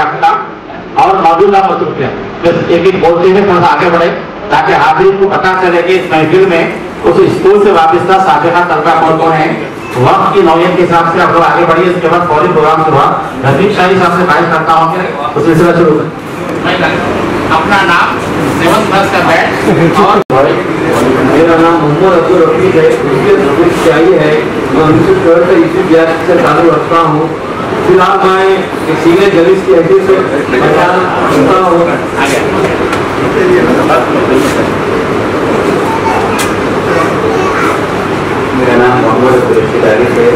अपना और मौजूदा मसरूफिया बस एक एक बोलते हुए थोड़ा आगे बढ़े ताकि हाजिर को पता चले कि इस महफिल में उस स्कूल से वाबस्ता साबिका तलबा कौन कौन है। वक्त की नौयत के हिसाब से आप लोग आगे बढ़िए। इसके बाद फौरी प्रोग्राम शुरू हुआ। रफीक शाही साहब से बात करता हूँ कि उस सिलसिला शुरू करें। अपना नाम 7 क्लास का बैच और मेरा नाम मोहम्मद अब्दुल रफीक है। मुझे चाहिए है मैं 1982 से चालू रखता हूँ। फिलहाल मैं एक सीनियर जर्नलिस्ट की हैसियत से करता हूँ। मेरा नाम मोहम्मद अब्दुल रफीक है।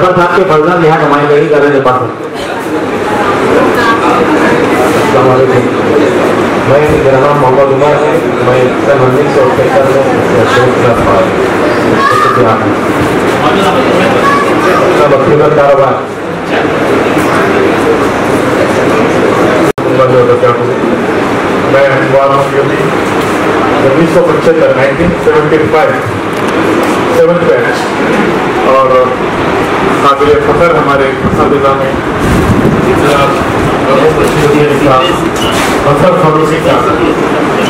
मैं आपके फर्जन यहाँ कमाई नहीं कर रहे नेपाल में। मैं मेरा नाम मोहम्मद उमर है। मैं सन 1975 में कारोबार मैं अखबार हूँ 1975 1975 7th बैच और काबिल फखर हमारे जिला में अफसर फारूकी साहब,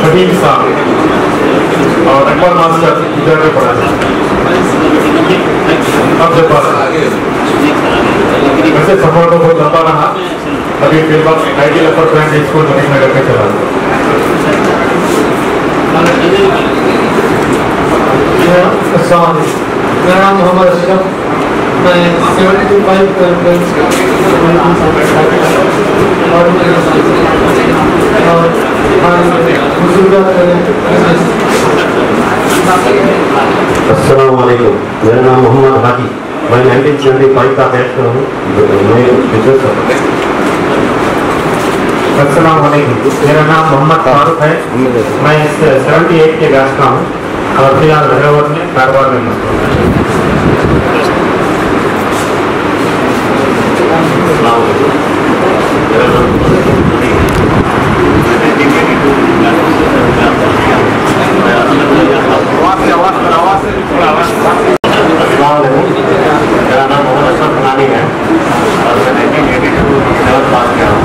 खलील साहब और अकबर मास्टर इधर में पढ़ा है। अब जब वैसे सफर तो बहुत लंबा रहा। अभी फिर बाद आईटी अपर प्राइमरी स्कूल नगर में चला। मेरा नाम मोहम्मद अशरफ। मैं 75 अस्सलाम वालेकुम। मेरा नाम मोहम्मद हाजी। मैं 1975 का बैच हूँ। मैं बिजनेस करता हूँ। अस्सलाम वालेकुम। मेरा नाम मोहम्मद फारूक है। मैं 78 के बैच का हूँ और फिलहाल हैदराबाद में कारोबार में मशगूल हूँ। मेरा नाम मोहम्मद अशरफ नानी है और मैं 1982 7th पास किया हूँ।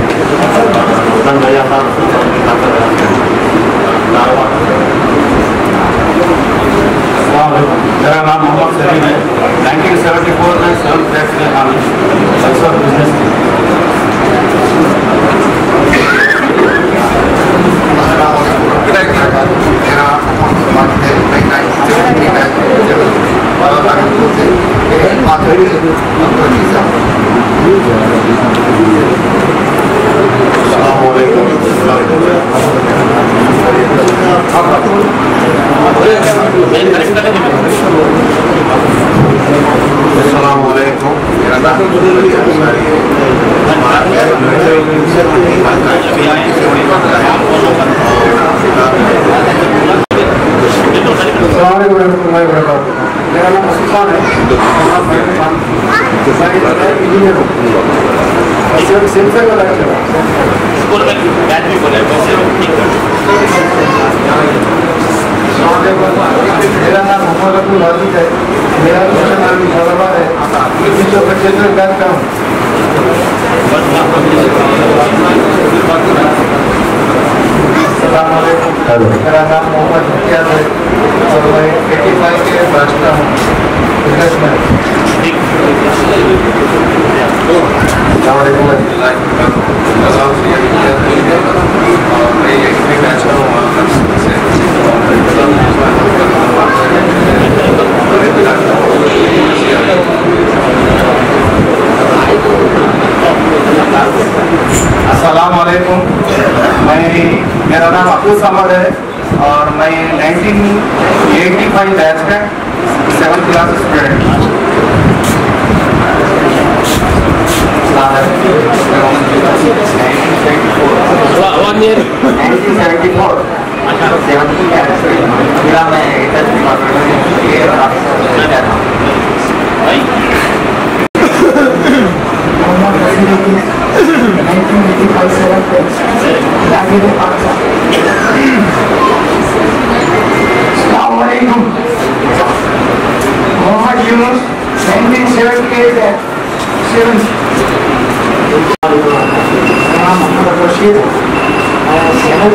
मेरा नाम मोहम्मद सलीम है। 1974 में 7th बैच में हम बिजनेस मेरा नाम सुल्तान है। इंजीनियर हूँ। सेंसर वाला स्कूल में बैच भी बोले। मेरा नाम मोहम्मद अब्दुल वाजिद है। मेरा नाम हैदराबाद है। 1975 बैच का हूँ। मेरा नाम मोहम्मद इम्तियाज है और मैं 85 के बैच का हूँ। बिजनेसमैन। अस्सलाम वालेकुम। मेरा नाम अब्दुल समद है और मैं 1985 बैच का 7th क्लास स्टूडेंट। 1 year 1974 70 जिला में मोहम्मद यूनुस 1978 मोहम्मद रशीद 7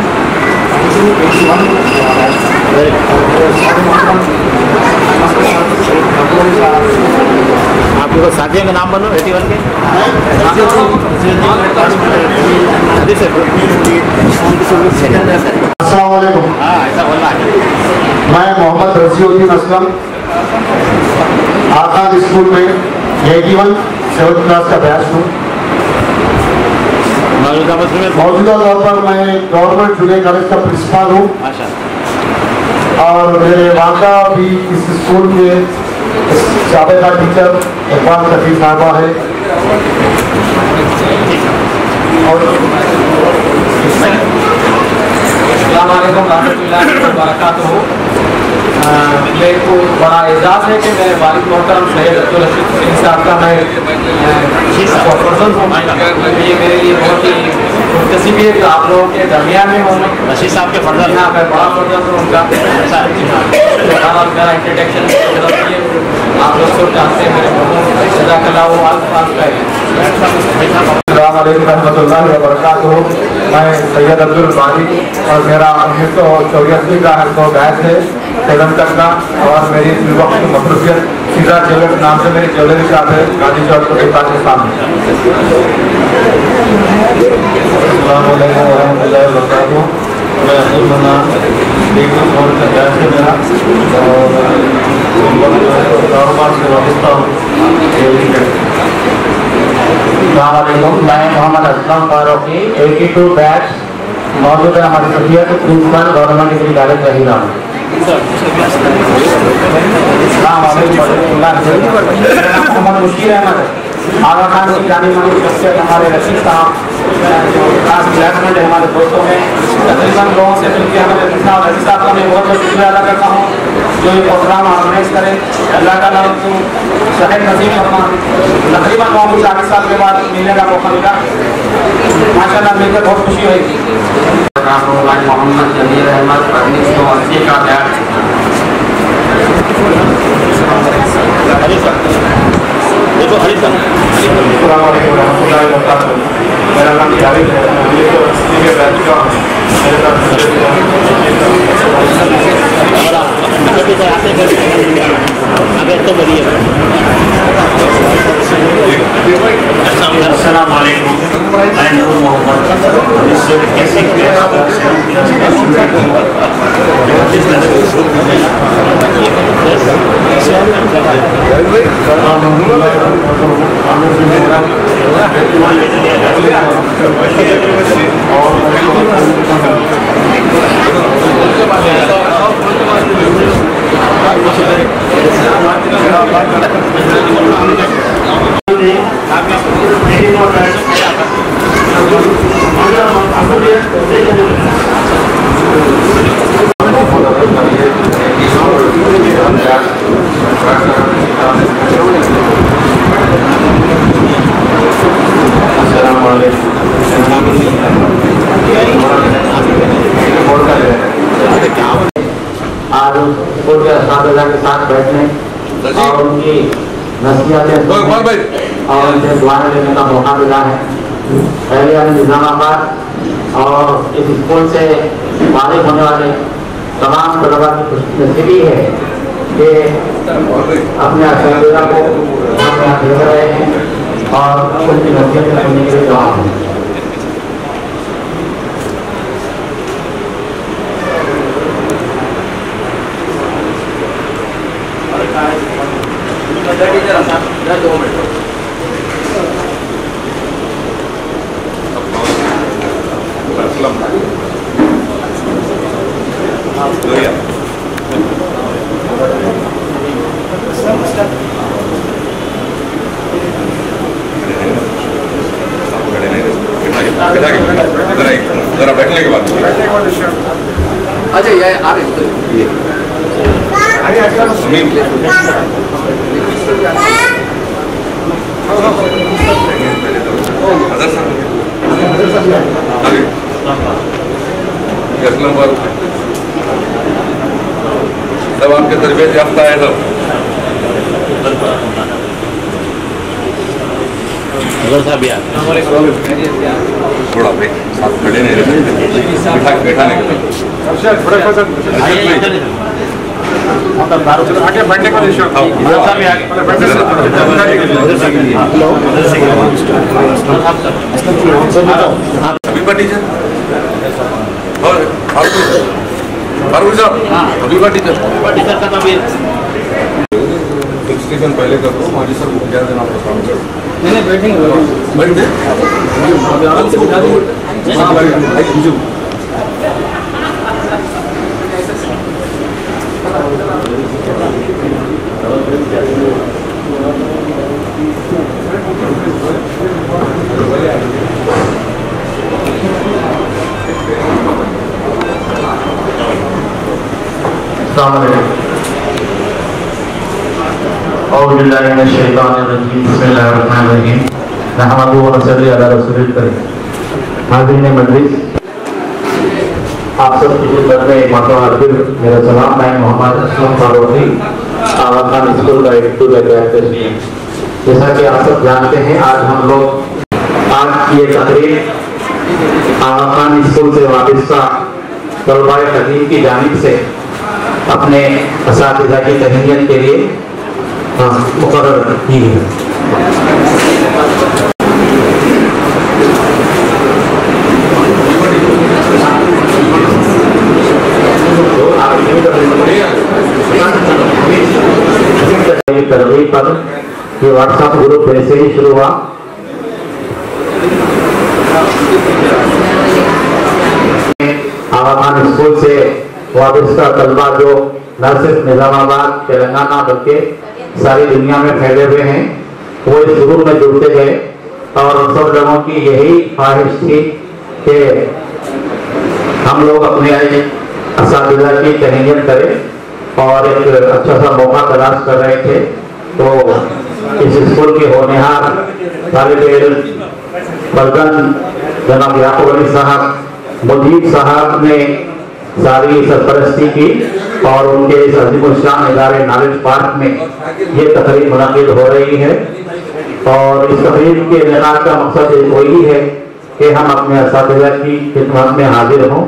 आपके को साथियों के नाम बोलो 81 के अस्सलाम वालेकुम। हाँ ऐसा बोलना है। मैं मोहम्मद रजीउद्दीन असलम आजाद स्कूल में 81 7th क्लास का बैच हूँ। मौजूदा तौर पर मैं गवर्नमेंट जूनियर कॉलेज का प्रिंसिपल हूँ और मेरे वाक़ा भी इस स्कूल के साबिका टीचर इकबाल शफीक साहबा है। और अस्सलाम वालेकुम रहमतुल्लाहि व बरकातुहू। मेरे को बड़ा एजाज़ है कि मैं वालिद मोहतरम सैयद अब्दुल रशीद सिंह साहब का मैं पर्सन हूँ। ये मेरे लिए बहुत ही खुशनसीबी है कि आप लोगों के दरमियान में हूँ। रशीद साहब के फर्जंद यहाँ पर बड़ा पर्सन हूँ उनका मेरा इंट्रोडक्शन आप लोग सब जानते हैं मेरे जज़ाकल्लाह रहमतुल्लाहि व बरकातुहू। मैं सैयद अब्दुल बारी और मेरा 1984 का तो बैच है 7 तक का और मेरी इस वक्त की मसरूफियत सीधा ज्वेलर नाम से मेरी ज्वेलरी शॉप है गांधी चौक के पाकिस्तान में। मैं अब्दुल मना फोन का बैच है मेरा और कारोबार से वाबस्ता हूँ। मैं मोहम्मद असलम फारूकी 82 बैच मौजूद है हमारी सफिया के principal government degree college Raheela. Mohammad Mushir Ahmad Agha Khan की जानी मानी शख्सियत हमारे रशीद साहब खास क्लासमेट है हमारे दोस्तों में तकरीबन लोगों से मिलकर हमारे रशीद साहब का मैं बहुत बहुत शुक्रिया अदा करता हूँ जो ये प्रोग्राम ऑर्गेनाइज करें। अल्लाह ताला उनको शहर नसीब फरमा। तकरीबन 40 साल के बाद मिलने का मौका मिला, माशाल्लाह मिलकर बहुत खुशी हुई। मोहम्मद जमीर अहमद 1980 का बैच मेरा नाम जावेद है। के बैच का मेरे साथ अस्सलाम वालेकुम। मैं नूर मोहम्मद आज स्कूल के असातिज़ा के साथ बैठने और उनकी नसीहतें सुनने और उनसे दुआएं लेने का मौका मिला है। पहले हमें निज़ामाबाद और इस स्कूल से फारिग होने वाले तमाम तलबा की खुशनसीबी है कि अपने असातिज़ा को अपना दे रहे हैं और उनकी नसीहतें सुनने के लिए जवाब हैं। जरा बैठने के बाद अच्छा ये आ रहे सुनील असलम पर सब आपके तरबियत याफ्ता है सब थोड़ा भाई साथ खड़े नहीं रहते बैठा नहीं आगे बढ़ने का निशान अभी टीचर और फारूक साहब अभी टीचर का तो भी स्टेशन पहले कर दो माजी सर को क्या देना आपका काम कर नहीं बैठेंगे बैठ दे आराम से बिठा दीजिए आप सब की खिदमत में एक मरतबा फिर मेरा सलाम। मैं मोहम्मद असलम फारूकी आगा खान स्कूल का एडिटर जैसा कि आप सब जानते हैं, आज हम लोग आज ये तकरीर आगा खान स्कूल से वाबिस्ता तलबाए कदीम की जानिब से अपने असातिज़ा की तहनीत के लिए मुकर्रर की है। तरगीब पर ये व्हाट्सएप ग्रुप वैसे ही शुरू हुआ। आगा खान स्कूल से वाबस्ता तलबा जो न सिर्फ निजामाबाद तेलंगाना बल्कि सारी दुनिया में फैले हुए हैं, वो इस ग्रुप में जुड़ते गए और उन सब लोगों की यही ख्वाहिश थी कि हम लोग अपने असातिज़ा की तहनीत करें और एक अच्छा सा मौका तलाश कर रहे थे। तो इस स्कूल के होनहार तालिब इल्म फर्जन जनाब याकूब अली साहब मुदीब साहब ने सारी सरपरस्ती की और उनके इस अज़ीमुश्शान इदारे नॉलेज पार्क में ये तकरीब मुनक़िद हो रही है। और इस तकरीब के इनेकाद का मकसद वही है कि हम अपने असातिज़ा की खिदमत में हाजिर हों,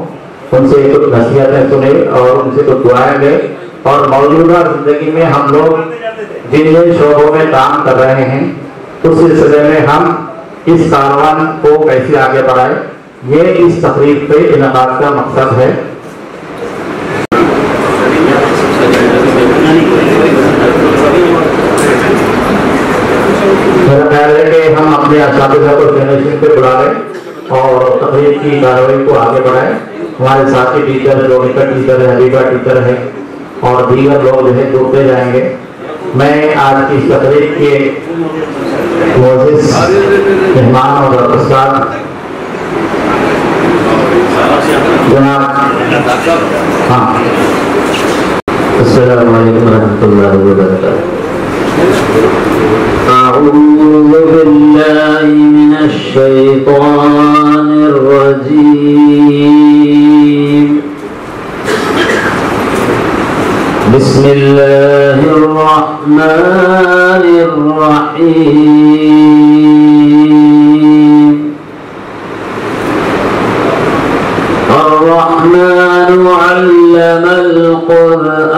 उनसे कुछ नसीहतें सुने और उनसे कुछ दुआएं लें और मौजूदा जिंदगी में हम लोग जिन जिन शोबों में काम कर रहे हैं उस सिलसिले में हम इस कारवान को कैसे आगे बढ़ाएं, ये इस तकरीब के इनेकाद का मकसद है। मेरा ख्याल है कि हम अपने असातिज़ा को जनरेशन पे बुला लें और तकरीब की कार्रवाई को आगे बढ़ाएं। हमारे साथी टीचर जो निकट टीचर है, हबीबा टीचर है और दीगर लोग जो है जुड़ते जाएंगे। मैं आज की इस तकरीब के मोअज़्ज़िज़ मेहमान और उस्ताद जनाब अस्सलामु अलैकुम रहमतुल्लाहि व बरकातहू। अऊज़ु बिल्लाहि मिनश शैतानिर रजीम। बिस्मिल्लाहिर रहमानिर रहीम। अर्रहमानु अल्लमल क़ुरआन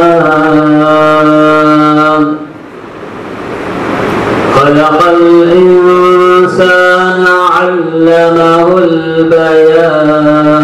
खलक़ल इंसान अल्लमहुल बयान।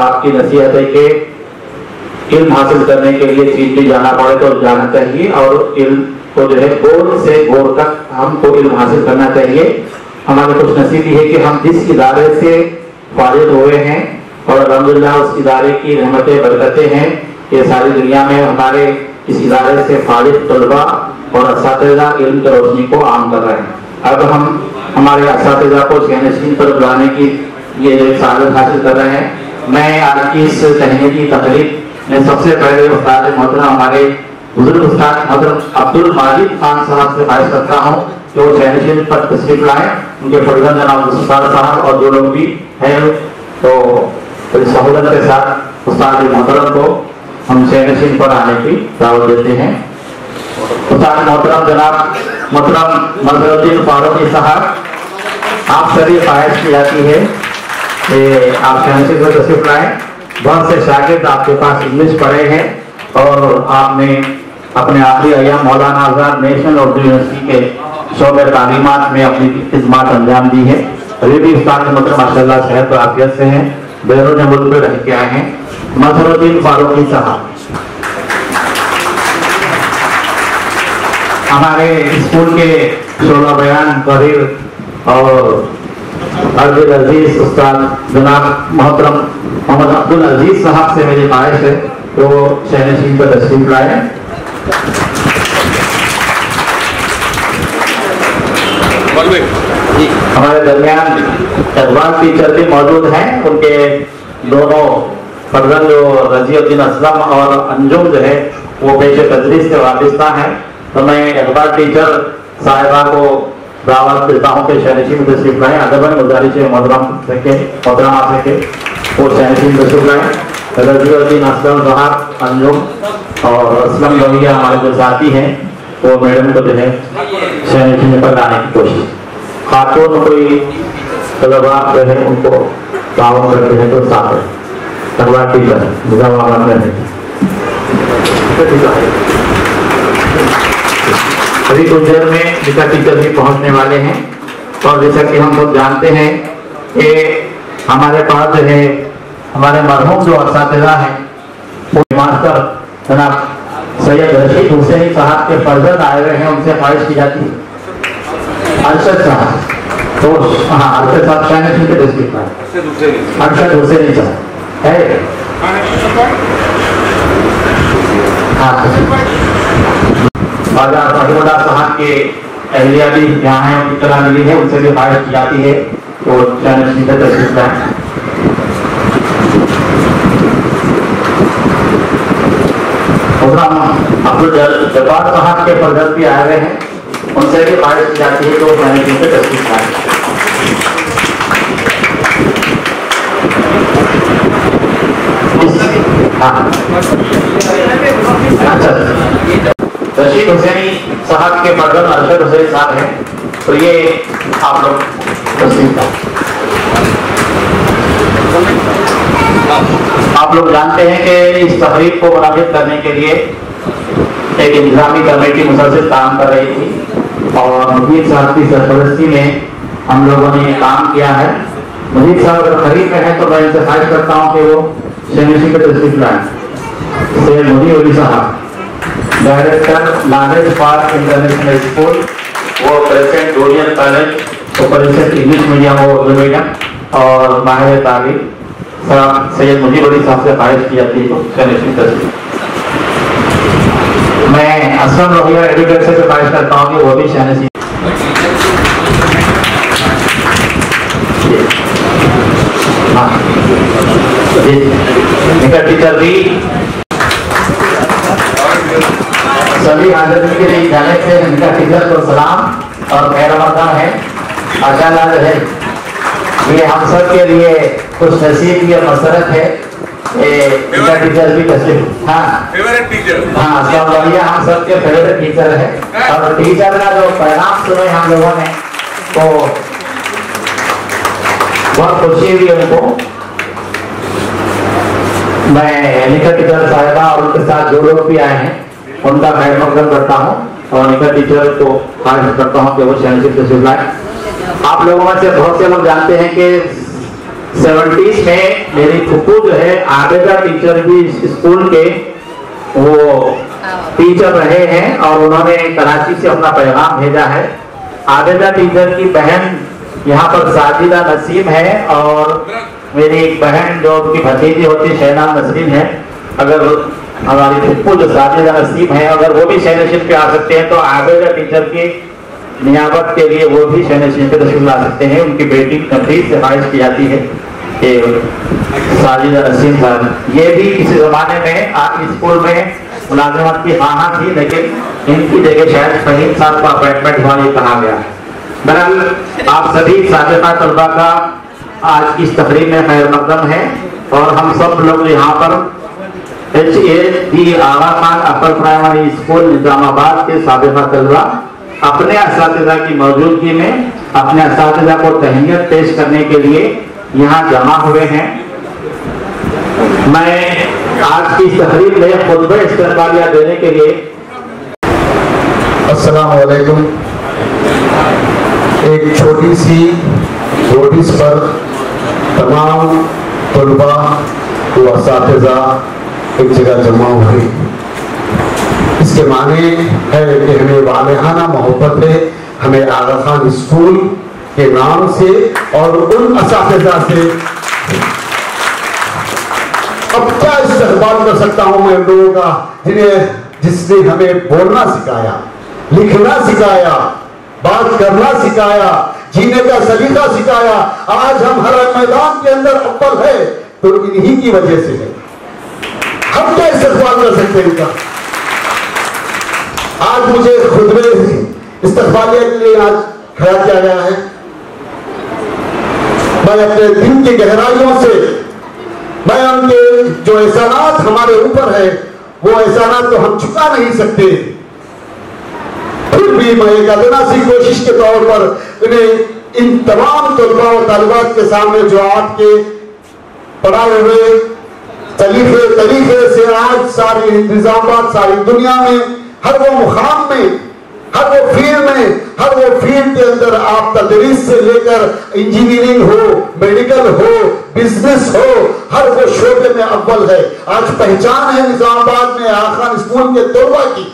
आपकी नसीहत है कि इल्म हासिल करने के लिए चीज भी जाना पड़े तो जाना चाहिए और इल्म को जो है गोर से गोर तक हमको इल्म हासिल करना चाहिए। हमारी खुश नसीबी है कि हम जिस इदारे से फारिग हुए हैं और अल्हम्दुलिल्लाह उस इदारे की रहमतें बरकतें हैं, ये सारी दुनिया में हमारे इस इदारे से फारिग तलबा और असातिज़ा इल्म की रोशनी को आम कर रहे हैं। अब हम हमारे असातिज़ा को शहनशीन पर बुलाने की ये सादत हासिल कर रहे हैं। मैं आज की इस कहने की तकरीब में सबसे पहले उस्ताद मोहतरम हमारे बुजुर्ग उस्ताद हज़रत अब्दुल माजिद खान साहब से ख्वाहिश करता हूँ कि वो शहनशीन पर तशरीफ लाएं। उनके फर्जंद जनाब उस्ताद साहब और जो लोग भी हैं तो सहूलत के साथ उस्ताद मोहतरम को हम शहनशीन पर आने की दावत देते हैं। उस्ताद मोहतरम जनाब मोहतरम मज़हरुद्दीन फारूकी साहब, आप सभी ख्वाहिश की जाती है कि आप शहनशीन पर तशरीफ लाएं। बहुत से शागिर्द आपके पास इंग्लिश पढ़े हैं और आपने अपने आखिरी अय्याम मौलाना आजाद नेशनल उर्दू यूनिवर्सिटी के शोबे तालीमात में अपनी खिदमत अंजाम दी है। अभी भी उस्ताद मतलब माशाल्लाह सेहत और आफियत से हैं, बैरून मुल्क में रह के आए हैं। मज़हरुद्दीन फारूकी साहब हमारे स्कूल के शोला बयान करीर और अब्दुल अजीज उस्ताद जनाब मोहतरम मोहम्मद अब्दुल अजीज साहब से मेरी ख्वाहिश है तो शहनशीन पर तशरीफ लाए। हमारे दरमियान एडवांस टीचर भी मौजूद हैं। उनके दोनों फर्जंद जो रजीउद्दीन असलम और अंजुम जो है वो पेशे तदरीस से वाबस्ता हैं। तो मैं एडवांस टीचर साहिबा को दावत देता हूँ कि शहनशीन में तशरीफ लाएं। अदबन गुजारिश है मोहतरम से वो शहनशीन में तशरीफ लाएं। रजीउद्दीन असलम साहब अंजुम और असलम लोहिया हमारे जो साथी हैं वो मैडम को जो है शहनशीन पर लाने की कोशिश। खातून कोई तलबा जो है उनको दावत करते हैं तो साथ है तलबा टीचर मुजावाबाद में अभी कुछ देर में जिका टीचर भी पहुंचने वाले हैं। और जैसा कि हम सब जानते हैं कि हमारे पास जो है हमारे मरहूम जो असातिज़ा हैं वो मास्टर जनाब सैयद रशीद हुसैनी साहब के फर्जंद आए हुए हैं, उनसे ख्वाहिश की जाती है अरशद साहब तो हाँ अरशद साहब शहनशीन के तशरीफ लाए। अरशद हुसैनी साहब है ख्वाजा फरीमुल्लाह साहब के अहलिया भी यहाँ है, इतना मिली है, उनसे भी फाइल की जाती है। तो तस्वीर है अब्दुल जब्बार साहब के प्रदर्शन भी आए हुए हैं, उनसे भी फाइल की जाती है। तो तस्वीर रशीद हुसैनी साहब के मर्दन अरशद हुसैन साहब हैं। तो ये आप लोग आप लोग जानते हैं कि इस तकरीब को मुनाफिद करने के लिए एक इंतजामी कमेटी मुसलसल काम कर रही थी और मुजीब साहब की सरपरस्ती में हम लोगों ने ये काम किया है। मुजीब साहब अगर करीब में है तो मैं इनसे ख्वाहिश करता हूँ कि वो शहनशी पे तशरीफ लाएं। सैयद मुजीब अली साहब, director knowledge park international school, वो प्रेसिडेंट जूनियर कॉलेज, तो प्रेसिडेंट इंग्लिश मीडियम और उर्दू मीडियम और माहिर तालीम साहब सैयद मुजीब अली साहब से ख्वाहिश की जाती है। शहनशी तशरीफ मैं असलम रोहिया एडुकेटर से ख्वाहिश करता हूँ कि वो भी शहनशी टीचर भी सभी हाजिर के लिए जाने से इनका टीचर को सलाम और खैर मक़दम है। माशाअल्लाह है, ये हम सब के लिए कुछ नसीब की मसरत है। इनका टीचर भी तशरीफ, हाँ फेवरेट टीचर, हाँ सब बढ़िया, हम सबके फेवरेट टीचर है। और टीचर का जो पैगाम सुने हम लोगों ने तो बहुत खुशी हुई उनको। मैं निखत टीचर साहिबा और उनके साथ जो लोग भी आए हैं उनका खैर मक़दम करता हूँ और निखत टीचर को ख्वाहिश करता हूँ कि वो शहनशी तशरीफ लाए। आप लोगों में से बहुत से लोग जानते हैं कि 70s में मेरी फुप्पू जो है आबेदा टीचर भी स्कूल के वो टीचर रहे हैं और उन्होंने कराची से अपना पैगाम भेजा है। आबेदा टीचर की बहन यहाँ पर साजिदा नसीम है और मेरी एक बहन जो उनकी भतीजी होती शहनाज नसरीन है। अगर हमारी फुप्पू जो साजिदा नसीम है अगर वो भी शहनशीन पे आ सकते हैं तो आबेदा टीचर की नियामत के लिए वो भी शहनशीन पे तशरीफ ला सकते हैं। उनकी बेटी नफीस से ख्वाहिश की जाती है कि साजिदा नसीम साहब, ये भी किसी ज़माने में आपके स्कूल में मुलाजमत की हाँ थी, लेकिन इनकी जगह शायद फहीम साहब का अपॉइंटमेंट वाले कहा गया है। बहरहाल आप सभी साबिक़ा तलबा का आज की इस तकरीब में खैर मक़दम है और हम सब लोग यहाँ पर HAD Aga Khan upper primary school Nizamabad के साबिक़ा तलबा अपने असातिज़ा की मौजूदगी में अपने असातिज़ा को तहनीत पेश करने के लिए यहाँ जमा हुए हैं। मैं आज की इस तकरीब में खुतबा इस्तक़बालिया देने के लिए अस्सलाम वालेकुम। एक छोटी सी नोटिस पर तमाम तलबा व असातिज़ा एक जगह जमा हुए। इसके माने है कि हमें वालेहाना मोहब्बत है, हमें आगा खान स्कूल के नाम से और उन असातिज़ा से। अब क्या इस्तेमाल कर सकता हूं मैं लोगों का जिसने हमें बोलना सिखाया, लिखना सिखाया, बात करना सिखाया, जीने का सलीका सिखाया। आज हम हर मैदान के अंदर अव्वल है तो इन्हीं की वजह से है। हम क्या इस्तेमाल कर सकते हैं इनका? आज मुझे खुतबे इस्तक़बालिया के लिए आज खड़ा किया गया है। मैं अपने दिल की गहराइयों से मैं उनके जो एहसानात हमारे ऊपर है वो एहसानात तो हम चुका नहीं सकते, फिर भी मैं एक अदना सी कोशिश के तौर पर इन्हें इन तमाम तलबा और तालिबात के सामने जो आपके पढ़ाए हुए तरीके से आज सारी निजामाबाद, सारी दुनिया में, हर वो मुकाम में, हर वो फील्ड के अंदर आप तदरीस से लेकर इंजीनियरिंग हो, मेडिकल हो, बिजनेस हो, हर वो शोबे में अव्वल है। आज पहचान है निजामाबाद में आगा खान स्कूल के तलबा की,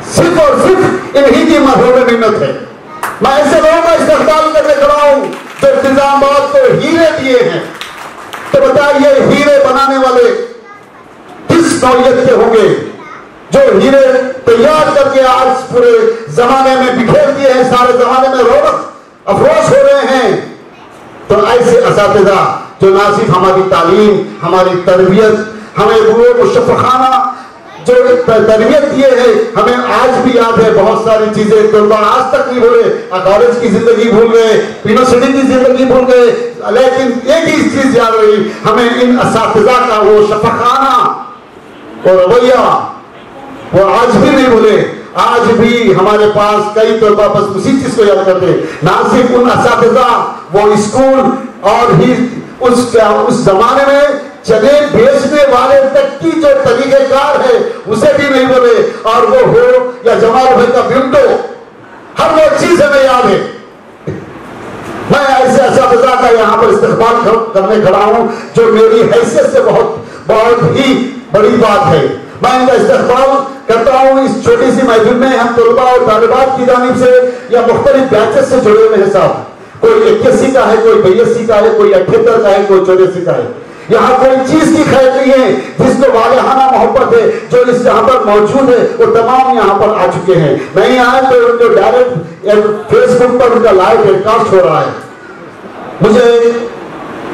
सिर्फ और सिर्फ इन्हीं की मरहूम मिन्नत है। मैं ऐसे लोगों का इस्तेमाल करके खड़ा हूं जो निजामाबाद को हीरे दिए हैं। तो बताइए हीरे बनाने वाले किस नौयत के होंगे? जो हीरे तैयार करते करके आज पूरे जमाने में बिखेर दिए हैं, सारे जमाने में रौनक अफरोज हो रहे हैं। तो ऐसे असातिज़ा जो ना सिर्फ हमारी तालीम, हमारी तरबियत, हमें बुरे को शफखाना जो तरबियत दिए हैं, हमें आज भी याद है बहुत सारी चीजें तो आज तक नहीं भूले। कॉलेज की जिंदगी भूल गए, यूनिवर्सिटी की जिंदगी भूल गए, लेकिन एक ही चीज याद रही हमें, इन असातिज़ा का वो शफखाना और रवैया वो आज भी नहीं भूले। आज भी हमारे पास कई तलबा बस उसी चीज को याद करते, ना सिर्फ उन असातिज़ा वो स्कूल और ही उस जमाने में चने बेचने वाले तक की जो तरीकेकार है उसे भी नहीं बोले, और वो हो या जमाल भाई का विंडो, हर वो चीज हमें याद है। मैं ऐसे असातिज़ा का यहाँ पर इस्तेमाल करने खड़ा हूँ जो मेरी हैसियत से बहुत ही बड़ी बात है। मैं इनका इस्तेमाल करता हूँ इस छोटी सी महफिल में। हम तलबा और तालिबात की जानिब से या मुख्तलिफ बैचेस से जुड़े हुए हैं साहब, कोई 81 का है, कोई 82 का है, कोई 78 का है, कोई 84 का है। यहाँ कोई चीज की खैर नहीं है, जिसको वालेहाना मोहब्बत है जो इस यहाँ पर मौजूद है वो तमाम यहाँ पर आ चुके हैं। नहीं आए तो उनको डायरेक्ट फेसबुक पर उनका लाइव टेलीकास्ट हो रहा है। मुझे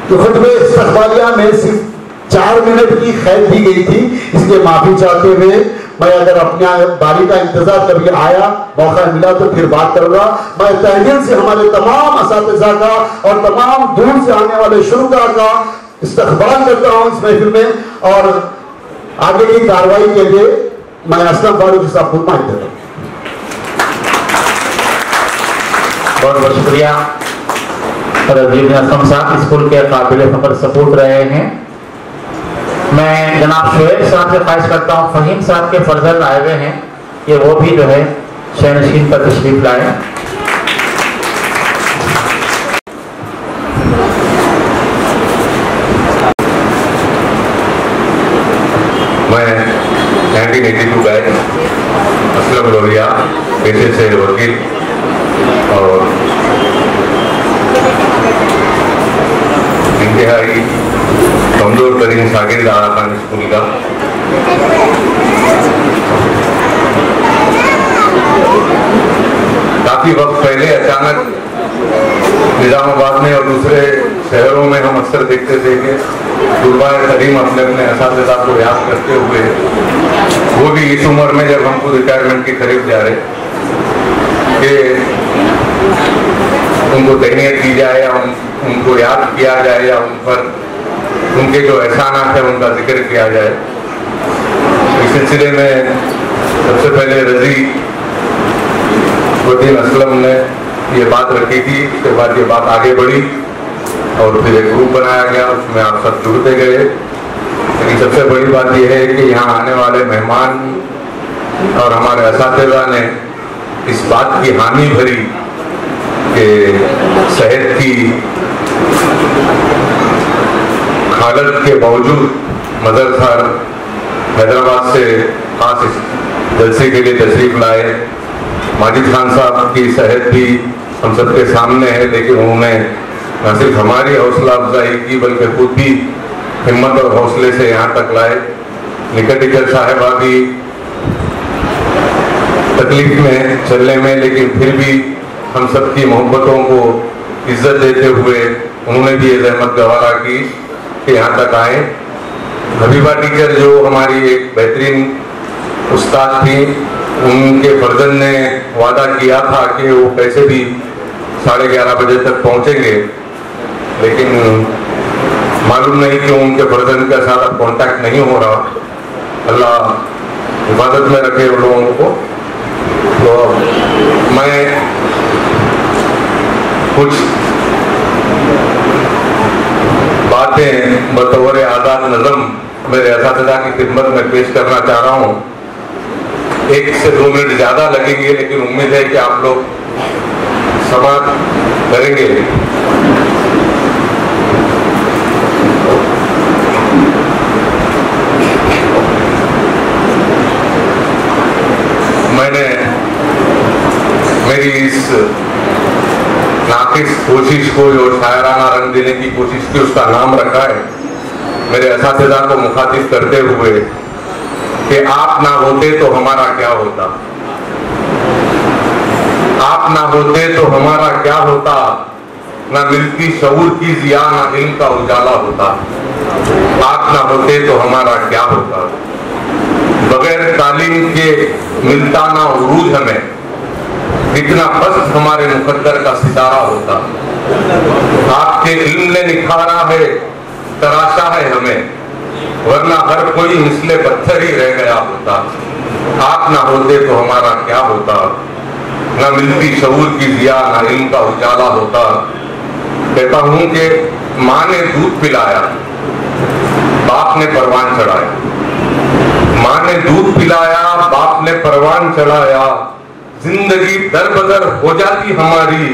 खुतबे इस्तक़बालिया में सिर्फ 4 मिनट की खैर दी गई थी, इसलिए माफी चाहते हुए मैं अगर अपने बारी का इंतजार कभी आया मौका मिला तो फिर बात करूंगा। मैं तहे दिल से हमारे तमाम असातिज़ा का और तमाम दूर से आने वाले शुरुका का इस्तक़बाल करता हूं इस महफिल में, और आगे की कार्रवाई के लिए मैं असलम फारूकी साहब को माइक देता हूं। बहुत बहुत शुक्रिया। असलम साहब स्कूल के काबिल फ़ख्र सपूत रहे हैं। मैं जनाब शोएब साहब से ख्वाहिश करता हूँ, फ़हीम साहब के फर्जल आए हुए हैं, कि वो भी जो है शहनशीन पर तशरीफ लाए। मैं 1982 बैच असलम लोहिया, पेशे से वकील और इंतहाई कमजोर तरीन शागिर्द आया था स्कूल का। काफी वक्त पहले अचानक निजामाबाद में और दूसरे शहरों में हम अक्सर देखते थे कि दुर्बा करीम अपने अपने असातिज़ा को याद करते हुए, वो भी इस उम्र में जब हमको रिटायरमेंट के करीब जा रहे, कि उनको तहनीयत की जाए या उनको याद किया जाए या उन पर उनके जो एहसानात है उनका जिक्र किया जाए। इस सिलसिले में सबसे पहले रजी उद्दीन असलम ने ये बात रखी थी, उसके बाद ये बात आगे बढ़ी और फिर एक ग्रुप बनाया गया, उसमें आप सब जुड़ते गए। लेकिन सबसे बड़ी बात यह है कि यहाँ आने वाले मेहमान और हमारे असातिज़ा ने इस बात की हामी भरी कि सेहत की हालत के बावजूद मदरसा हैदराबाद से खास इस जलसे के लिए तशरीफ लाए। माजिद खान साहब की सेहत भी हम सबके सामने है, लेकिन उन्होंने न सिर्फ हमारी हौसला अफजाई की बल्कि खुद भी हिम्मत और हौसले से यहाँ तक लाए। निकट टीचर साहिबा भी तकलीफ में चलने में, लेकिन फिर भी हम सबकी मोहब्बतों को इज्जत देते हुए उन्होंने भी ये जहमत गवारा की कि यहाँ तक आए। हबीबा टीचर जो हमारी एक बेहतरीन उस्ताद थी, उनके फर्जन ने वादा किया था कि वो कैसे भी 11:30 बजे तक पहुँचेंगे, लेकिन मालूम नहीं क्यों उनके फर्जन के साथ अब कॉन्टैक्ट नहीं हो रहा। अल्लाह हिफाजत में रखे उन लोगों को। तो मैं कुछ बातें बतौर आज़ाद नज़म मेरे असातिज़ा की खिदमत में पेश करना चाह रहा हूँ। 1 से 2 मिनट ज़्यादा लगेंगे, लेकिन उम्मीद है कि आप लोग समाप्त करेंगे। मैंने मेरी इस नाकिस कोशिश को जो शायराना रंग देने की कोशिश की, उसका नाम रखा है मेरे असातिज़ा को मुखातिब करते हुए कि आप ना होते तो हमारा क्या होता। आप ना होते तो हमारा क्या होता, ना मिलती शऊर की जिया, ना इल्म का उजाला होता। आप ना होते तो हमारा क्या होता। बगैर तालीम के मिलता ना उरूज हमें, इतना पस्त हमारे मुकद्दर का सितारा होता। आपके इल्म ने निखारा है, तराशा है हमें, वरना हर कोई मिसले पत्थर ही रह गया होता। आप ना होते तो हमारा क्या होता, ना मिलती शऊर की जिया, ना इल्म का उजाला होता। कहता हूं कि माँ ने दूध पिलाया, बाप ने परवान चढ़ाया। माँ ने दूध पिलाया, बाप ने परवान चढ़ाया। जिंदगी दर बदर हो जाती हमारी,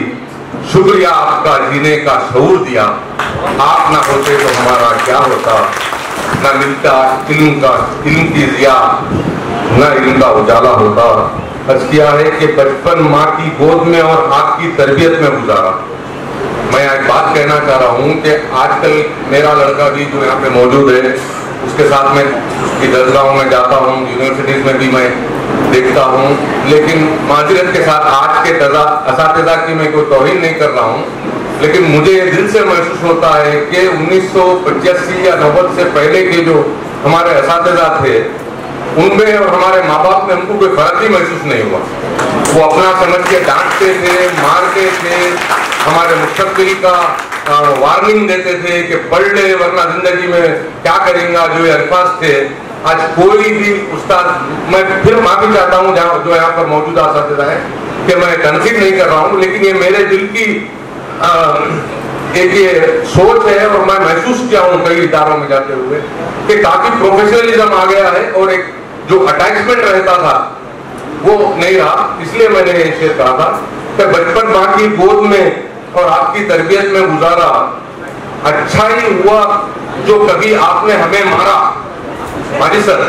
शुक्रिया आपका जीने का शऊर दिया। आप ना होते तो हमारा क्या होता, ना मिलता इल्म की जिया, ना इल्म का उजाला होता। अर्ज किया है कि बचपन माँ की गोद में और आपकी तरबियत में गुजारा। मैं एक बात कहना चाह रहा हूँ कि आजकल मेरा लड़का भी जो यहाँ पे मौजूद है, उसके साथ में उसकी दरगाहों में जाता हूँ, यूनिवर्सिटीज में भी मैं देखता हूँ, लेकिन माजरत के साथ आज के असातिज़ा की मैं कोई तौहीन नहीं कर रहा हूँ, लेकिन मुझे ये दिल से महसूस होता है कि 1985 या 90 से पहले के जो हमारे असातिज़ा थे, उनमें और हमारे माँ बाप में हमको कोई फर्क ही महसूस नहीं हुआ। वो अपना समझ के डांटते थे, मारते थे, हमारे मुस्तकबिल का वार्निंग देते थे कि पढ़ ले वरना जिंदगी में क्या करेंगे। जो ये अल्फाज थे, आज कोई भी उस्ताद, मैं फिर माफी चाहता हूँ जो यहाँ पर मौजूदा असातिज़ा है कि मैं तनकीद नहीं कर रहा हूँ, लेकिन ये मेरे दिल की एक ये सोच है और मैं महसूस किया हूँ कई इदारों में जाते हुए कि काफी प्रोफेशनलिज्म आ गया है और एक जो अटैचमेंट रहता था वो नहीं रहा। इसलिए मैंने ये शेर कहा था कि बचपन माँ की गोद में और आपकी तरबियत में गुजारा, अच्छा ही हुआ जो कभी आपने हमें मारा। हाजी सर,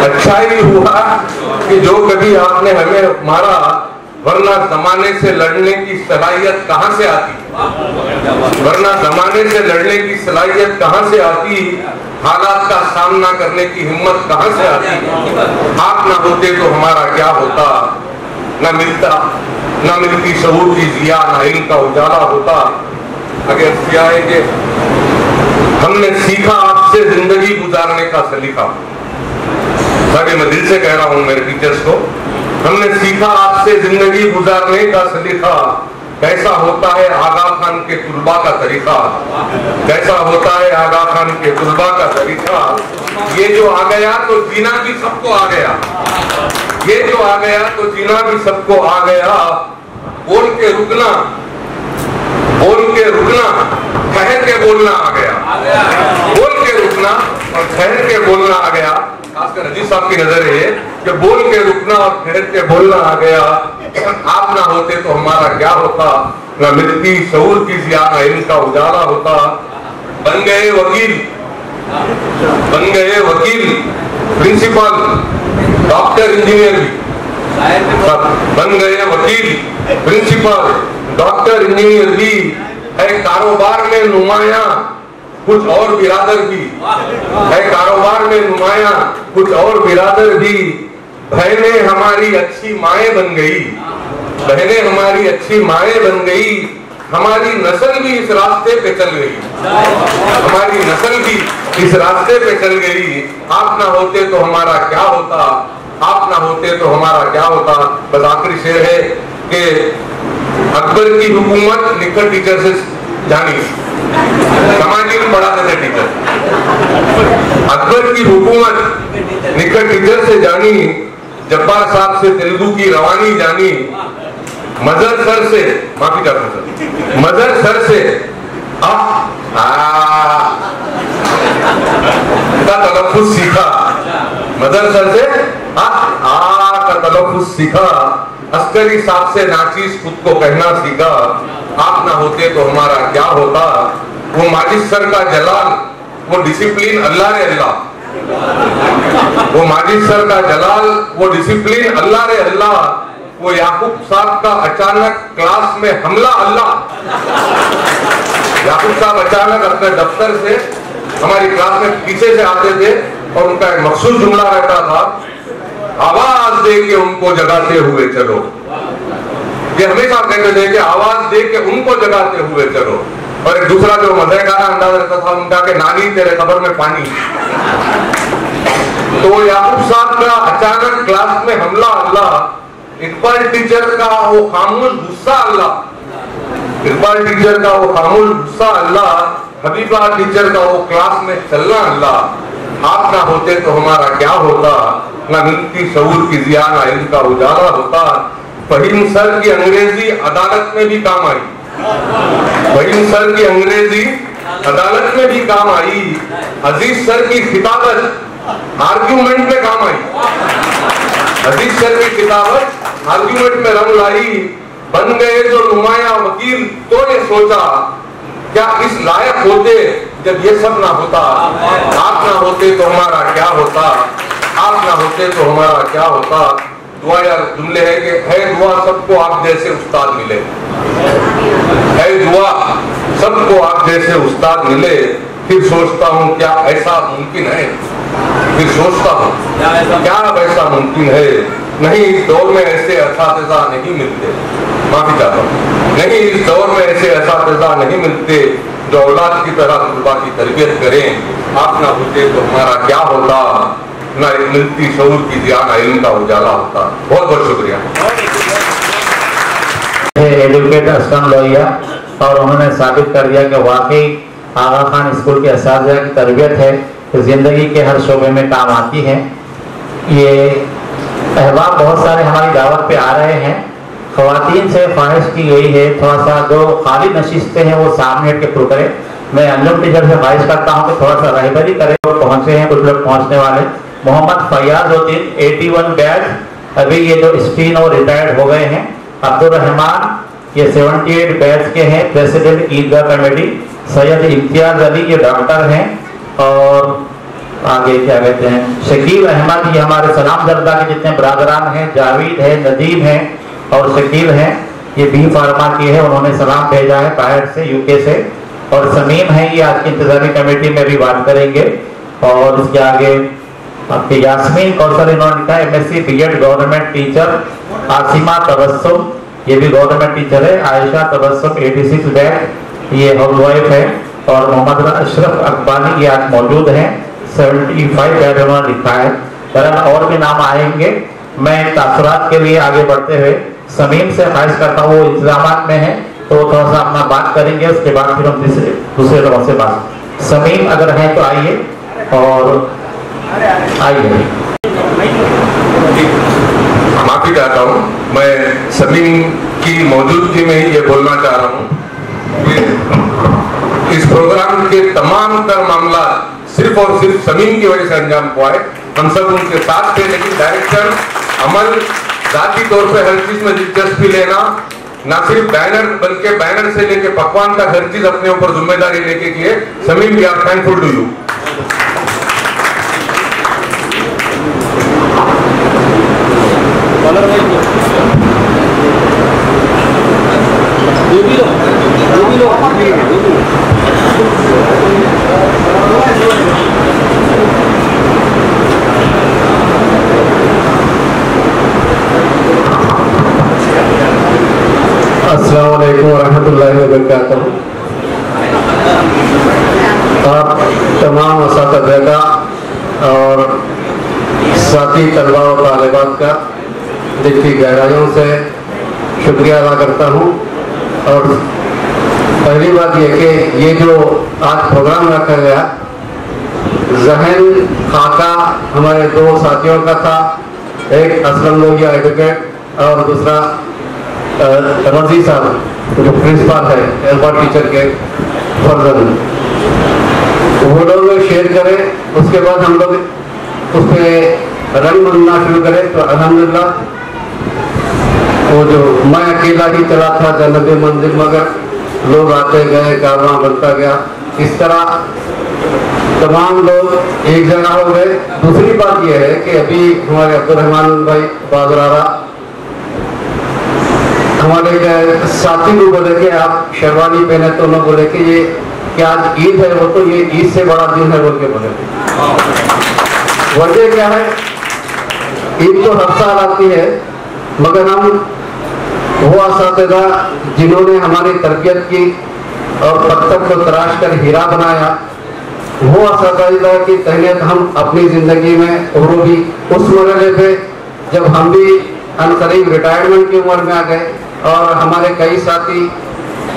अच्छा ही हुआ कि जो कभी आपने हमें मारा, वरना जमाने से लड़ने की सलाहियत कहां से आती, वरना जमाने से लड़ने की सलाहियत कहां से आती, हालात का सामना करने की हिम्मत कहां से आती। आप ना होते तो हमारा क्या होता, ना मिलती शऊर की जिया, ना इल्म का उजाला होता। अगर क्या है कि हमने सीखा आपसे जिंदगी गुजारने का सलीका। मैं दिल से कह रहा हूं मेरे टीचर्स को, हमने सीखा आपसे जिंदगी गुजारने का सलीका। कैसा होता है आगा खान के तुलबा का तरीका, कैसा होता है आगा खान के तुलबा का तरीका। ये जो आ गया तो जीना भी सबको आ गया, ये जो आ गया तो जीना भी सबको आ गया। बोल के रुकना, ठहर के बोलना आ गया। बोल के रुकना और ठहर के बोलना आ गया। खासकर अजीज साहब की नजर है कि बोल के रुकना और ठहर के बोलना आ गया। आप ना होते तो हमारा क्या होता, ना मिलती शऊर की जिया, ना इल्म का उजाला होता। बन गए वकील, प्रिंसिपल, डॉक्टर, इंजीनियर भी बन गए वकील, प्रिंसिपल, डॉक्टर, इंजीनियर भी है। कारोबार में नुमाया कुछ और बिरादर भी है, कारोबार में नुमाया कुछ और बिरादर भी। बहनें हमारी अच्छी माएँ बन गई, बहनें हमारी अच्छी माएँ बन गई। हमारी नस्ल भी इस रास्ते पे चल गई, हमारी नस्ल भी इस रास्ते पे चल गई। आप ना होते तो हमारा क्या होता, आप ना होते तो हमारा क्या होता। बस आखिरी शेर है कि अकबर की हुकूमत निकट टीचर से जानी, समाज में पढ़ाते थे टीचर। अकबर की हुकूमत निकट टीचर से जानी, जब्बार साहब से तेलुगु की रवानी जानी। मजर सर से, माफी चाहता सर, मजर सर से का तलफ़ुज़ सीखा, मजर सर से का तलफ़ुज़ सीखा। अस्करी साहब से नाचीज खुद को कहना सीखा। आप ना होते तो हमारा क्या होता। वो माजिद सर का जलाल, वो डिसिप्लिन अल्लाह रे अल्लाह, वो माजिद सर का जलाल, वो डिसिप्लिन अल्लाह रे अल्लाह। वो याकूब साहब का अचानक क्लास में हमला अल्लाह। याकूब साहब अचानक अपने दफ्तर से हमारी क्लास में पीछे से आते थे और उनका एक मखसूस जुमला रहता था, आवाज दे के उनको जगाते हुए चलो। ये हमेशा कहते थे कि आवाज दे के उनको जगाते हुए चलो। और एक दूसरा जो मजेदार अंदाज रहता था उनका कि नानी तेरे कब्र में पानी। तो याकूब साहब का अचानक क्लास में हमला अल्लाह, इकबाल टीचर का वो खामोश गुस्सा अल्लाह, इकबाल टीचर का वो खामोश गुस्सा अल्लाह, हबीबा टीचर का वो क्लास में चलना अल्लाह। आप ना होते तो हमारा क्या होता, ना मिलती शऊर की जिया ना इल्म का उजाला होता। फहीम सर की अंग्रेजी अदालत में भी काम आई, फहीम सर की अंग्रेजी अदालत में भी काम आई। अजीज सर की किताबत आर्ग्यूमेंट में काम आई, अजीज सर की किताबत आर्ग्यूमेंट में रंग लाई। बन गए जो नुमाया वकील तो ने सोचा क्या इस लायक होते जब ये सब ना होता। आप ना होते तो हमारा क्या होता, आप ना होते तो हमारा क्या होता। दुआ यार जुमले है कि है दुआ सबको आप जैसे उस्ताद मिले, है दुआ सबको आप जैसे उस्ताद मिले। फिर सोचता हूँ क्या ऐसा मुमकिन है, फिर सोचता हूँ क्या अब ऐसा मुमकिन है। नहीं इस दौर में ऐसे असातिज़ा नहीं मिलते, माफी चाहता हूँ, नहीं इस दौर में ऐसे असातिज़ा नहीं मिलते जो औलाद की तरह तलबा की तरबियत करें। आप ना होते तो हमारा क्या होता, ना मिलती शऊर की जिया ना इल्म का उजाला होता। बहुत बहुत शुक्रिया। एडवोकेट असलम लोहिया, और उन्होंने साबित कर दिया कि वाकई आगा खान स्कूल के असातिज़ा की तरबियत है तो जिंदगी के हर शोबे में काम आती है। ये अहबाब बहुत सारे हमारी दावत पे आ रहे हैं। ख़वातीन से ख्वाहिश की गई है थोड़ा सा जो खाली नशिस्तें हैं वो सामने हट के पुर करें। मैं अंजुम टीचर से ख्वाहिश करता हूँ कि थोड़ा सा रहबरी करें। वो पहुँचे हैं, कुछ लोग पहुँचने वाले। मोहम्मद फयाजुद्दीन 81 बैच, अभी ये जो स्टीन और रिटायर्ड हो गए हैं। अब्दुल रहमान ये 78 बैच के हैं, प्रेसिडेंट ईदगाह कमेटी। सैयद इम्तियाज अली ये डॉक्टर हैं। और आगे क्या कहते हैं, शकील अहमद ये हमारे सलाम दर्दा के जितने बरादरान हैं, जावेद है, नदीम है और शकील हैं, ये बी फार्मा के हैं। उन्होंने सलाम भेजा है बाहर से, यूके से। और समीम है ये आज की इंतजामी कमेटी में भी बात करेंगे। और इसके आगे आपके यास्मीन कौशल इन्होंने लिखा है MSc BEd government teacher. Asima Tabassum ये भी गवर्नमेंट टीचर है। आयशा तबस्सुम 86 बैच ये हाउस वाइफ है। और मोहम्मद अशरफ अकबाली ये आज मौजूद हैं 75 बैच उन्होंने लिखा है। बहरहाल और भी नाम आएंगे। मैं तासुरात के लिए आगे बढ़ते हुए समीम से ख्वाहिश करता हूँ, वो इंतजाम में है तो थोड़ा सा अपना बात करेंगे, उसके बाद फिर हम दूसरे लोगों से बात। समीम अगर है तो आइए और आइए। माफी चाहता हूँ, मैं समीम की मौजूदगी में ही ये बोलना चाह रहा हूँ कि इस प्रोग्राम के तमाम तर मामला सिर्फ और सिर्फ समीम की वजह से अंजाम हुआ है। हम सब उनके साथ थे, लेकिन डायरेक्शन, अमल, जाती तौर पे हर चीज में दिलचस्पी लेना, ना सिर्फ बैनर बल्कि बैनर से लेके पकवान तक हर चीज अपने ऊपर जिम्मेदारी लेके किए। Sameem we are thankful to you. अस्सलाम वालेकुम वरहमतुल्लाहि वबरकातुहू। आप तमाम असातिज़ा का और साथी तलबा और तालिबात का दिल की गहराइयों से शुक्रिया अदा करता हूँ। और पहली बात यह कि ये जो आज प्रोग्राम रखा गया, जहन खाका हमारे दो साथियों का था, एक असलम लोहिया एडवोकेट और दूसरा रजी साहब जो प्रिंसिपल है एयरपोर्ट टीचर के फर्जन। वो लोग शेयर करें, उसके बाद हम लोग उस पर रंग बनना शुरू करें। तो अल्हम्दुलिल्लाह वो जो मैं अकेला ही चला था जन्नत मंजिल, मगर लोग आते गए, कारवां बनता गया। इस तरह तमाम लोग एक जगह हो गए। दूसरी बात यह है कि अभी हमारे अब्दुल रहमान भाई बाजरारा हमारे साथी को बोले कि आप शेरवानी पहने, तो उन्होंने बोले कि ये क्या आज ईद है, वो तो ये ईद से बड़ा दिन है बोल के बोले। वजह क्या है, ईद तो हर साल आती है, मगर हम वो असातिज़ा जिन्होंने हमारी तरबियत की और पत्थर को तराश कर हीरा बनाया, वो असातिज़ा की तहनीत हम अपनी ज़िंदगी में, और वो भी उस मरहले पे जब हम भी अनकरीब रिटायरमेंट की उम्र में आ गए और हमारे कई साथी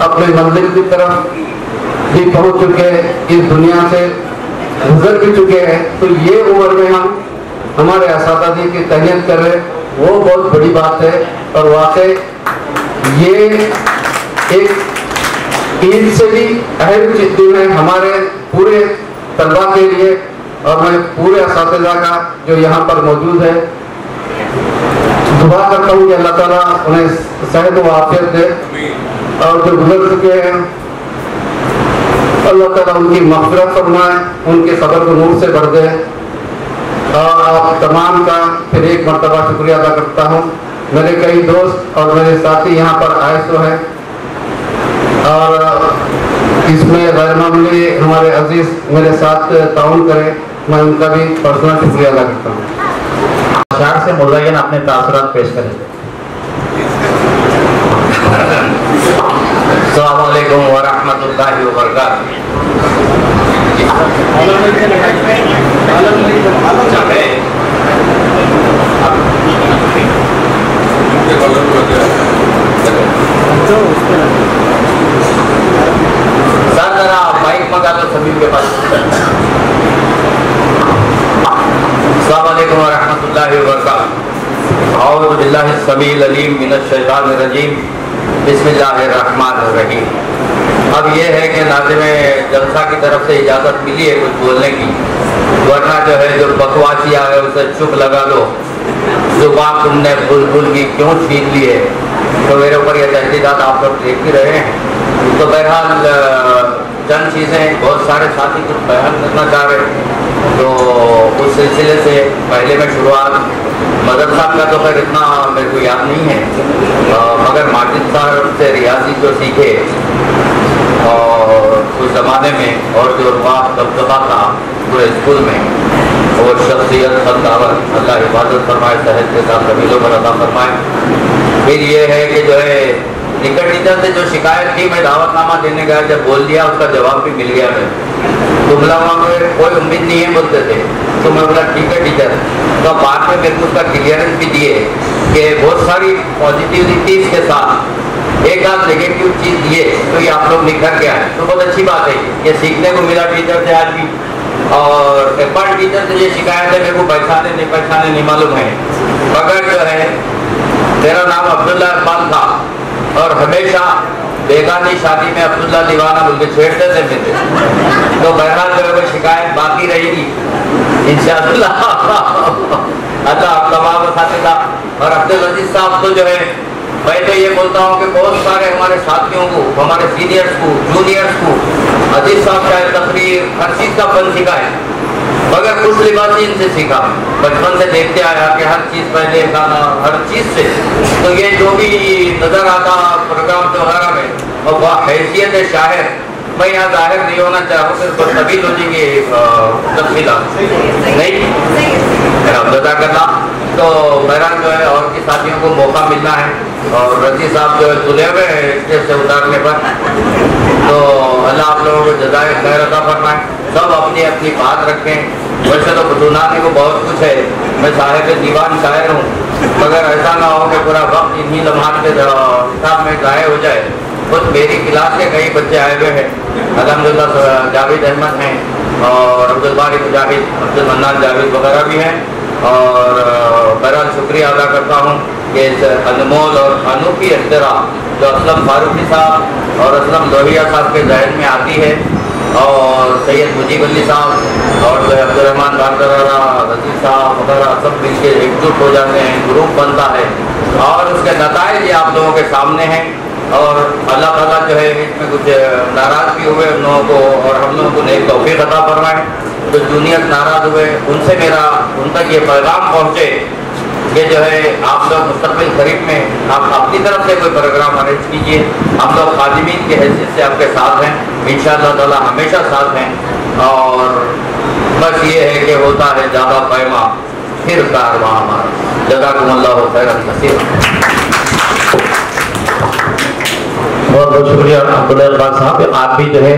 अपने मंजिल की तरफ भी पहुंच चुके, इस दुनिया से गुजर भी चुके हैं, तो ये उम्र में हम हमारे असातिज़ा की तहनीत कर रहे, वो बहुत बड़ी बात है। और वाकई ये एक ईद से भी अहम दिन है हमारे पूरे तलबा के लिए, और मैं पूरे असातिज़ा का जो यहाँ पर मौजूद है दुआ करता हूँ कि अल्लाह ताला उन्हें सेहत व आफियत दे, और जो गुजर चुके हैं अल्लाह ताला उनकी मग़फ़िरत फरमाए, उनके क़ब्र को नूर से भर दे। और आप तमाम का फिर एक मरतबा शुक्रिया अदा करता हूँ। मेरे कई दोस्त और मेरे साथी यहाँ पर आए तो हैं, और इसमें गैर मामूली हमारे अजीज मेरे साथ ताउन करें, मैं उनका भी पर्सनल शुक्रिया अदा करता हूँ। अशार से मुज़य्यन अपने तासुरात पेश करें। अस्सलामु अलैकुम व रहमतुल्लाहि व बरकातुहू। सर जरा माइक मंगा दो सभी के पास। अस्सलामु अलैकुम व रहमतुल्लाहि व बरकातुहू। औज़ु बिल्लाहि समील अलीम मिनश शैतानिर रजीम। बिस्मिल्लाहिर्रहमानिर्रहीम। अब ये है कि नाज़िमे जलसा की तरफ से इजाज़त मिली है कुछ बोलने की, वरना जो है जो बकवासिया है उसे चुप लगा दो, जुबान तुमने बुलबुल की क्यों छीन ली है। तो मेरे ऊपर ये तहदीदात आप लोग देख ही रहे हैं। तो बहरहाल चंद चीज़ें बहुत सारे साथी कुछ बयान करना चाह रहे हैं, तो उस सिलसिले से पहले मैं शुरुआत मदद साहब का तो खैर इतना मेरे को याद नहीं है, मगर माजिद साहब से रियाजी जो सीखे और उस ज़माने में, और जो रुआब दबदबा था पूरे स्कूल में, वो शख्सियत सदावत अल्लाह हिफाजत फरमाए, सेहत के साथ कबीलों पर अता फरमाए। फिर ये है कि जो है निकट टीचर से जो शिकायत थी, मैं दावतनामा देने गया, जब बोल दिया उसका जवाब भी मिल गया। मैं तो बोला वहाँ में कोई उम्मीद नहीं है बोलते थे, तो मैं बोला ठीक है टीचर। तो बाद में मेरे को उसका क्लियरेंस भी दिए कि बहुत सारी पॉजिटिविटीज़ के साथ एक आध नेगेटिव चीज़ दिए, तो ये आप लोग निखर के आए, तो बहुत अच्छी बात है, ये सीखने को मिला टीचर से आज भी। और एक बार टीचर से ये शिकायत है, मेरे को पहचाने नहीं मालूम है, मगर जो है मेरा नाम अब्दुल्ला इकबाल था, और हमेशा बेगानी शादी में अब्दुल्ला दीवाना बोल के छेड़ते थे मेरे। तो बहरहाल जो है वो शिकायत बाकी रहेगी इंशाअल्लाह। अल्लाह तमाम खातिला। और अब्दुल अजीज साहब तो जो है, मैं तो ये बोलता हूँ कि बहुत सारे हमारे साथियों को, हमारे सीनियर्स को, जूनियर्स को अजीज साहब शायद तकरीर हर चीज़ का फन सिखाए, मगर कुछ लिबासी इनसे सीखा। बचपन से देखते आया कि हर चीज़ पहले खाना, हर चीज़ से। तो ये जो भी नज़र आता प्रोग्राम वगैरह में, और वह हैसियत शायर, मैं यहाँ जाहिर नहीं होना चाहूँ, सिर्फ तभी हो जाएंगे तफसीला नहीं अदा करना। तो मेरा जो है और के साथियों को मौका मिलना है, और रजी साहब जो है तुले हुए हैं स्टेज से उतारने पर, तो अल्लाह आप लोगों को जज़ाए खैर अता फरमाए। सब अपनी अपनी बात रखें। वैसे तो सुनाने को बहुत कुछ है, मैं साहिब दीवान शायर हूँ, मगर ऐसा ना हो कि पूरा वक्त इन्हीं लम्हात के हिसाब में ज़ाया हो जाए। खुद मेरी क्लास के कई बच्चे आए हुए हैं, अल्हम्दुलिल्लाह जावेद अहमद हैं, और अब्दुल बारी मुजाहिद, अब्दुल मन्नान जावेद वगैरह भी हैं। और बहरहाल शुक्रिया अदा करता हूँ कि इस अनमोल और अनोखी इख्तिरा जो असलम फारूकी साहब और असलम लोहिया साहब के जहन में आती है, और सैयद मुजीब अली साहब और जो है अब्दुर्रहमान बारदरारा, रजीज साहब वगैरह सब मिलके एकजुट हो जाते हैं, ग्रुप बनता है, और उसके नताइज ये आप लोगों के सामने हैं। और अल्लाह ताला जो है इसमें कुछ नाराज़ भी हुए उन लोगों को, और हम लोगों को नेक तौफीक अता फरमाए। जो जूनियर नाराज़ हुए उनसे मेरा उन तक ये पैगाम पहुँचे कि जो है आप लोग मुस्तक़बिल करीब में आप अपनी तरफ से कोई प्रोग्राम अरेंज कीजिए। हम लोग खादिमीन की हैसियत से आपके साथ हैं, इंशाअल्लाह ताला हमेशा साथ हैं। और बस ये है कि होता है ज़्यादा पैमा फिर कारवां हमारा। जज़ाकुमुल्लाहु खैरन कसीर। बहुत बहुत शुक्रिया अब्दुल इकबाल साहब, आप भी जो है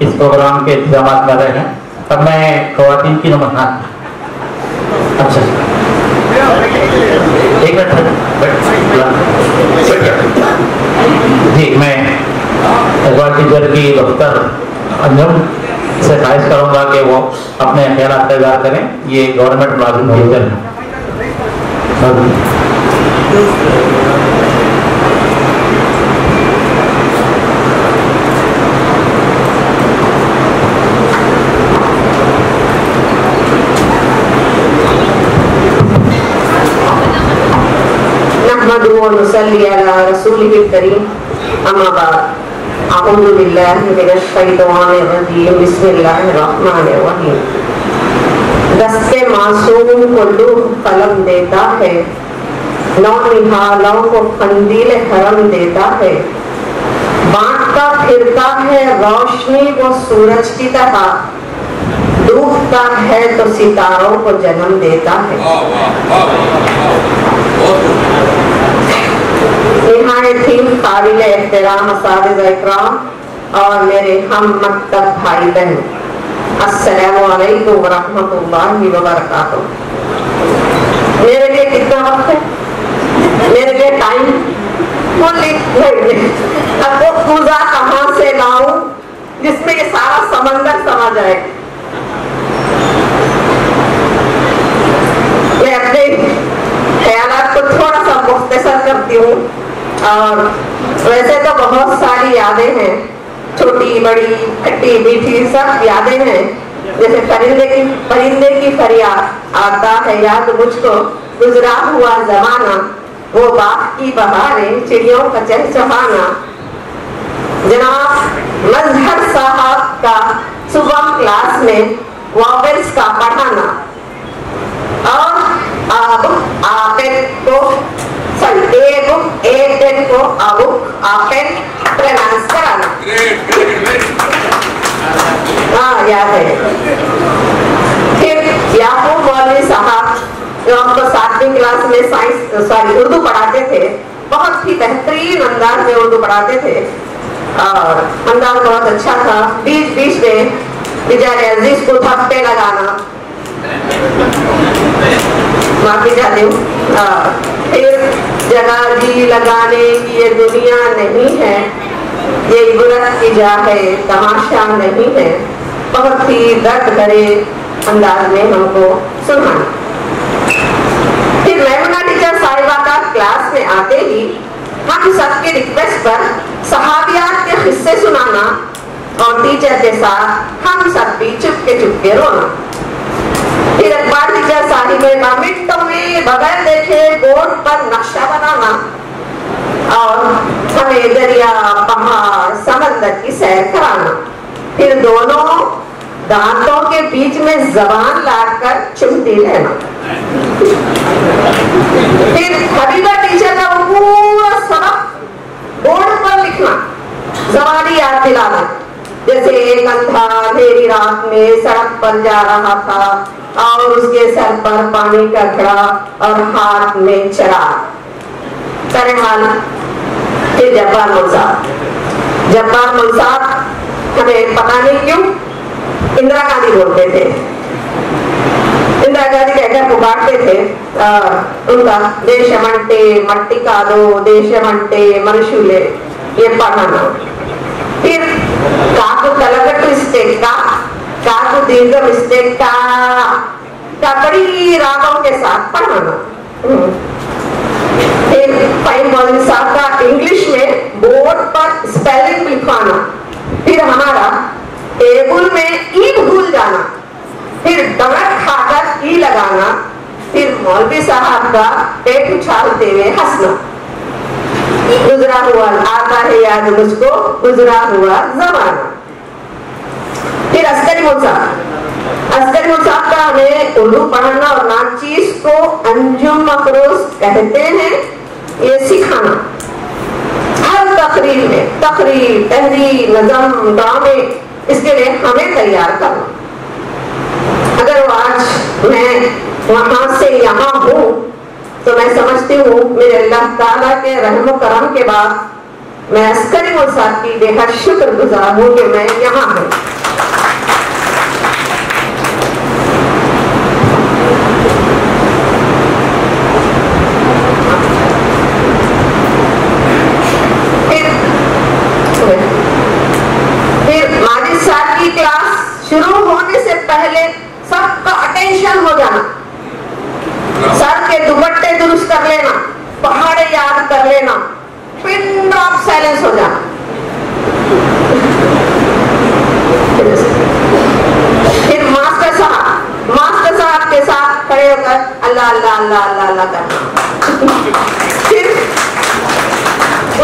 इस प्रोग्राम के इंतजाम कर रहे हैं। अब मैं ख़वातीन की नंबर, अच्छा एक मिनट जी, मैं इकबाल टीचर की दफ्तर अंजुम से ख्वाहिश करूँगा कि वो अपने ख्याल तैयार करें। ये गवर्नमेंट मुलाजिम टीचर हैं। नसल्ली अला रसूलिहिल करीम, अम्मा बाद, अऊज़ु बिल्लाहि मिनश शैतानिर रजीम, बिस्मिल्लाहिर रहमानिर रहीम। दस्ते मासूम को लूह कलम देता है, नौनिहालों को कंदील हरम देता है, बांटता फिरता है रोशनी वो सूरज की तरह, डूबता है तो सितारों को जन्म देता है। निहायत ही काबिल एहतराम असातिज़ा इकराम और मेरे हम मकतब भाई बहन, अस्सलामु अलैकुम व रहमतुल्लाहि व बरकातुहू। मेरे लिए कितना वक्त है? मेरे लिए टाइम अब वो पूजा कहाँ से लाऊं जिसमें ये सारा समंदर समा जाए। मैं अपने ख्यालात को थोड़ा सा मुख्तसर करती हूँ। और वैसे तो बहुत सारी यादें हैं, छोटी बड़ी खट्टी मीठी सब यादें हैं। जैसे परिंदे की फरियाद आता है याद मुझको, गुजरा हुआ जमाना, वो बाग की बहारें, चिड़ियों का चहचहाना, जनाब मजहर साहब का सुबह क्लास में वॉवेल्स का पढ़ाना और प्रनाउंस कराना। हाँ याद है। फिर याकूब मौलवी साहब जो हमको 7वीं क्लास में उर्दू पढ़ाते थे, बहुत ही बेहतरीन अंदाज में उर्दू पढ़ाते थे और अंदाज बहुत अच्छा था। बीच बीच में बेचारे अजीज को थप्पे लगाना, माफी चाहती हूँ। फिर जगह जी लगाने की ये दुनिया नहीं है, ये इबरत की जा है, तमाशा नहीं है, बहुत ही दर्द भरे अंदाज में हमको सुनाना। फिर मैमुना टीचर साहिबा का क्लास में आते ही हम सबके रिक्वेस्ट पर सहाबियात के किस्से सुनाना और टीचर के साथ हम सब भी चुपके रोना। फिर अखबार टीचर साहिबा का मिनटों में बगैर देखे बोर्ड पर नक्शा बनाना और हमें दरिया पहाड़ समंदर की सैर कराना। फिर दोनों दांतों के बीच में जबान लाकर चुमती रहना। फिर हबीबा टीचर का पूरा सबक बोर्ड पर लिखना, जबानी याद दिलाना। जैसे एक अंधा अंधेरी रात में सड़क पर जा रहा था और उसके सर पर पानी का घड़ा और हाथ में चराग। तरहल फिर जब्बार मौल साहब हमें पता नहीं क्यों इंदिरा गांधी बोलते थे, इंदिरा गांधी कहकर पुकारते थे। उनका देशमंटे मट्टी का दो, देशमंटे मनुष्युले, ये पढ़ाना। फिर काकु कलकट्टू स्टेट काकु दीर्घ स्टेट का बड़ी रागों के साथ पढ़ाना। फिर फाइन मौलवी साहब का इंग्लिश में बोर्ड पर स्पेलिंग लिखवाना। फिर हमारा टेबल में ई भूल जाना, फिर डमक खाकर ई लगाना। फिर मौलवी साहब का पेट उछालते हुए हंसना। गुजरा हुआ आता है याद मुझको, गुजरा हुआ जमाना। फिर अस्करी मौल साहब का हमें उर्दू पढ़ाना और नाचीज को अंजुम अफरोज कहते हैं, ये सिखाना। हर तकरीर में तकरीर, तहरीर, नज़म, ड्रामे, इसके लिए हमें तैयार करना। अगर वो आज मैं वहां से यहाँ हूँ तो मैं समझती हूँ मेरे अल्लाह ताला के रहम करम के बाद मैं अस्करी मोल साहब की बेहद शुक्रगुजार हूँ कि मैं यहाँ हूँ। फिर माजिद साहब की क्लास शुरू होने से पहले सबका अटेंशन हो जाना, सर के दुपट्टे दुरुस्त कर लेना, पहाड़े याद कर लेना, पिन ड्रॉप साइलेंस हो जाना। फिर मास्टर साहब के साथ खड़े होकर अल्लाह अल्लाह अल्लाह अल्लाह अल्लाह करना। फिर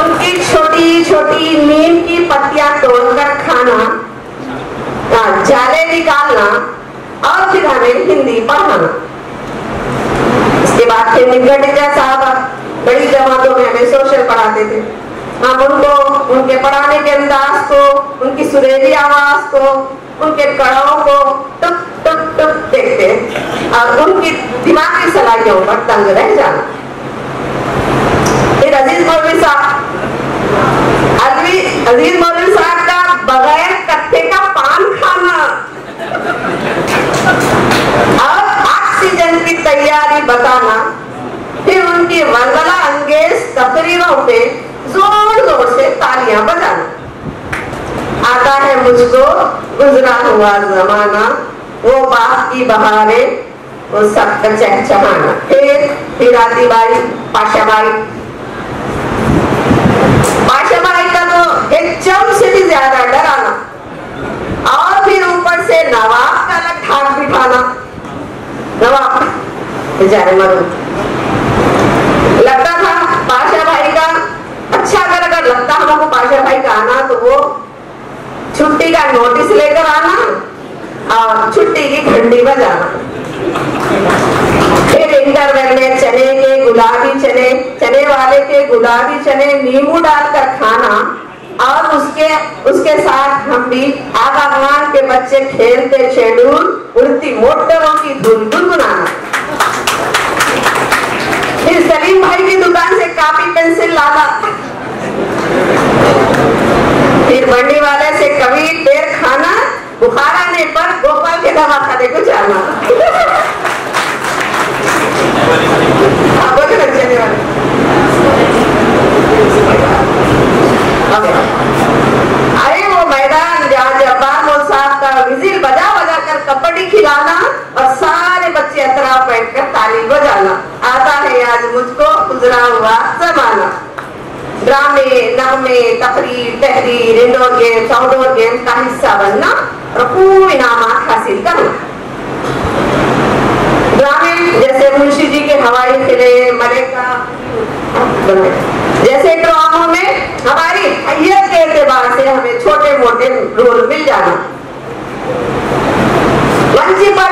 उनकी छोटी छोटी नीम की पत्तियां तोड़कर खाना, जाले निकालना और फिर हमें हिंदी पढ़ाना। इसके बाद फिर निगट टीचर साहब बड़ी जमातों में हमें सोशल पढ़ाते थे। हम उनको उनके पढ़ाने के अंदाज को, उनकी सुरीली आवाज को, उनके कड़ाओं को टुक टुक टुक देखते और उनकी दिमागी सलाहियों पर तंग रह जाना। फिर अजीज मौलवी साहब का बगैर कत्थे का पान खाना और ऑक्सीजन की तैयारी बताना। फिर उनकी वलवला अंगेज तकरीरों पे जोर जोर से तालियां बजाना। आता है मुझको गुजरा हुआ जमाना, वो बात की बहारें, वो सबका चहचहाना। फिर आती बाई पाशाबाई का तो एक चम से भी ज्यादा डराना और फिर ऊपर से नवाब का अलग ठाक बिठाना। नवाब बेचारे मरू लगता था पाशा भाई का अच्छा, अगर लगता हमको पाशा भाई का आना तो वो छुट्टी का नोटिस लेकर आना और छुट्टी की घंटी बजाना। फिर इंटरवल में चने वाले के गुलाबी चने नींबू डालकर खाना और उसके साथ हम भी आगा भगवान के बच्चे खेलते शेड्यूल, उड़ती मोटरों की धुन गुनगुनाना। फिर सलीम भाई की दुकान से कापी पेंसिल लाना। फिर मंडी वाले से कभी देर खाना, बुखार आने पर गोपाल के दवा खाने को जाना। अरे वो मैदान जहाँ जब्बार मोल साहब का विजिल बजा बजा कर कबड्डी खिलाना और सारे बच्चे अतराफ बैठकर ताली बजाना। आता है आज मुझको गुजरा हुआ जमाना। ड्रामे, नगमे, तकरीर, तहरीर, इंडोर गेम्स, आउटडोर गेम्स का हिस्सा बनना और खूब इनामात हासिल करना। ड्रामे जैसे मुंशी जी के हवाई किले, मलेका जैसे ड्रामों में हमारी हैयत के एतबार से हमें छोटे मोटे रोल मिल जाना। मंचिपा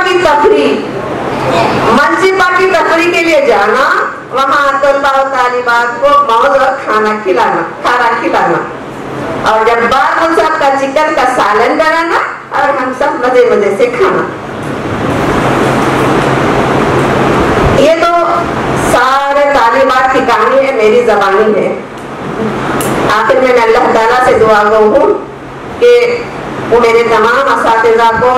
की तकरीर के लिए जाना, वहाँ तलबा और तालिबात को मौज और खाना खिलाना और जब बार साहब का चिकन का सालन बनाना और हम सब मजे मजे से खाना। ये तो सारे तालिबात की कहानी है, मेरी जबानी है। आखिर में मैं अल्लाह ताला से दुआ गो हूँ कि वो मेरे तमाम असातिज़ा को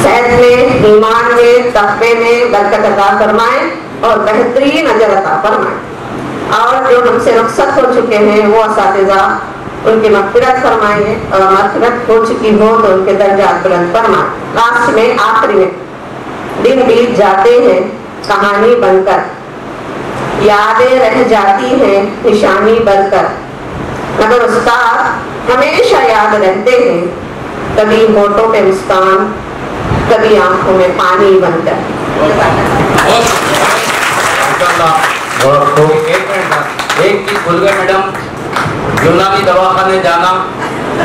सेहत में, ईमान में, तक़वे में बरकत अता फरमाए और बेहतरीन अजर अता फरमाए। और जो हमसे रुखसत हो चुके हैं वो असातिज़ा, उनकी मग़फ़िरत फरमाए और मग़फ़िरत हो चुकी हो तो उनके दर्जात बुलंद फरमाए। लास्ट में आखिरी में दिन बीत जाते हैं कहानी बनकर, यादें रह जाती हैं निशानी बनकर, मगर उस्ताद हमेशा याद रहते हैं, कभी होठों पे मुस्कान, कभी आंखों में पानी बनकर। एक चीज भूल गए मैडम, यूनानी दवाखाने जाना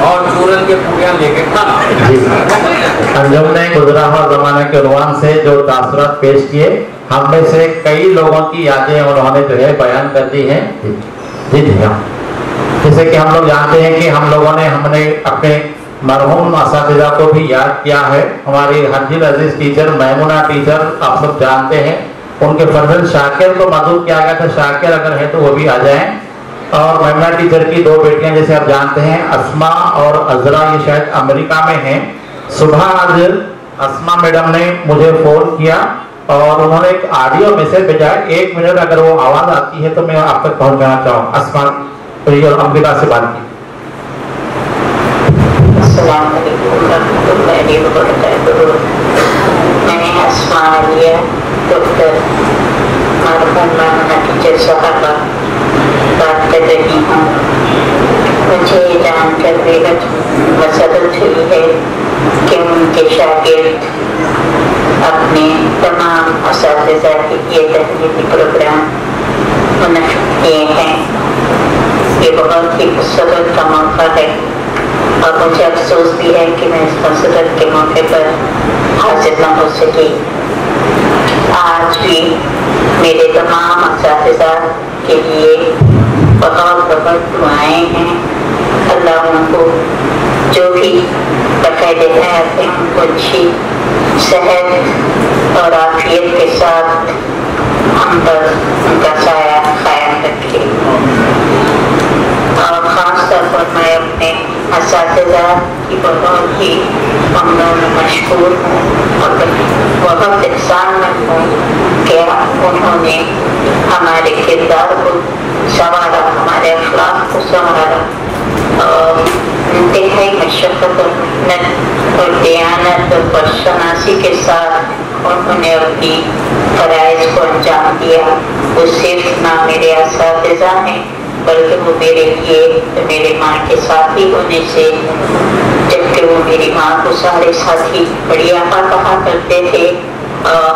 और चूरन के पूड़ियाँ लेके खाना। अंजुम ने गुजरा हुआ जमाने के उन्वान से जो तासुरात पेश किए, हम में से कई लोगों की यादें उन्होंने जो है बयान कर दी हैं। जी हाँ, जैसे कि हम लोग जानते हैं कि हमने अपने मरहूम असातिज़ा को भी याद किया है। हमारी हंजिल अजीज टीचर, मैमुना टीचर, आप सब जानते हैं, उनके फर्जंद शाकिर को मदद किया गया था। शाकिर अगर है तो वो भी आ जाएं। और मेमना टीचर की 2 बेटियां जैसे आप जानते हैं, अस्मा और अजरा, ये शायद अमेरिका में हैं। सुबह आज अस्मा मैडम ने मुझे फोन किया और उन्होंने एक ऑडियो मैसेज भेजा है। 1 मिनट अगर वो आवाज आती है तो मैं आप तक पहुंचाना चाहूँगा। अस्मा अमेरिका से बात की। मैं अस्मा आलिया डॉक्टर मरहूमा टीचर साहबा बात कर रही हूँ। मुझे जानकर बेहद मसरत हुई है कि उनके शागिर्द अपने तमाम असातिज़ा के लिए तहरीरी प्रोग्राम मुनक़्क़िद किए हैं। ये बहुत ही मुसरत का मौका है और मुझे अफसोस भी है कि मैं इस मुसरत के मौके पर हाजिर न हो सकी। आज भी मेरे तमाम असातिज़ा के लिए बहुत बहुत दुआएं हैं। अल्लाह उनको जो भी बकायदे हयात हैं उनको अच्छी सेहत और आफियत के साथ हम पर उनका साया कायम रखे। और ख़ास तौर पर मैं अपने असातिज़ा की बहुत ही ममनून मशकूर हूँ और बहुत एहसानमंद हूँ कि उन्होंने हमारे किरदार को संवारा, हमारे अखलाक को संवारा और इंतहाई मशक्क़त और मेहनत और दयानत और बशनासी के साथ उन्होंने अपनी फ़राइज़ को अंजाम दिया। वो सिर्फ ना मेरे असातिज़ा हैं बल्कि वो मेरे लिए मेरे माँ के साथी होने से, जबकि वो मेरी माँ को सारे साथी बड़ी आपा कहा करते थे और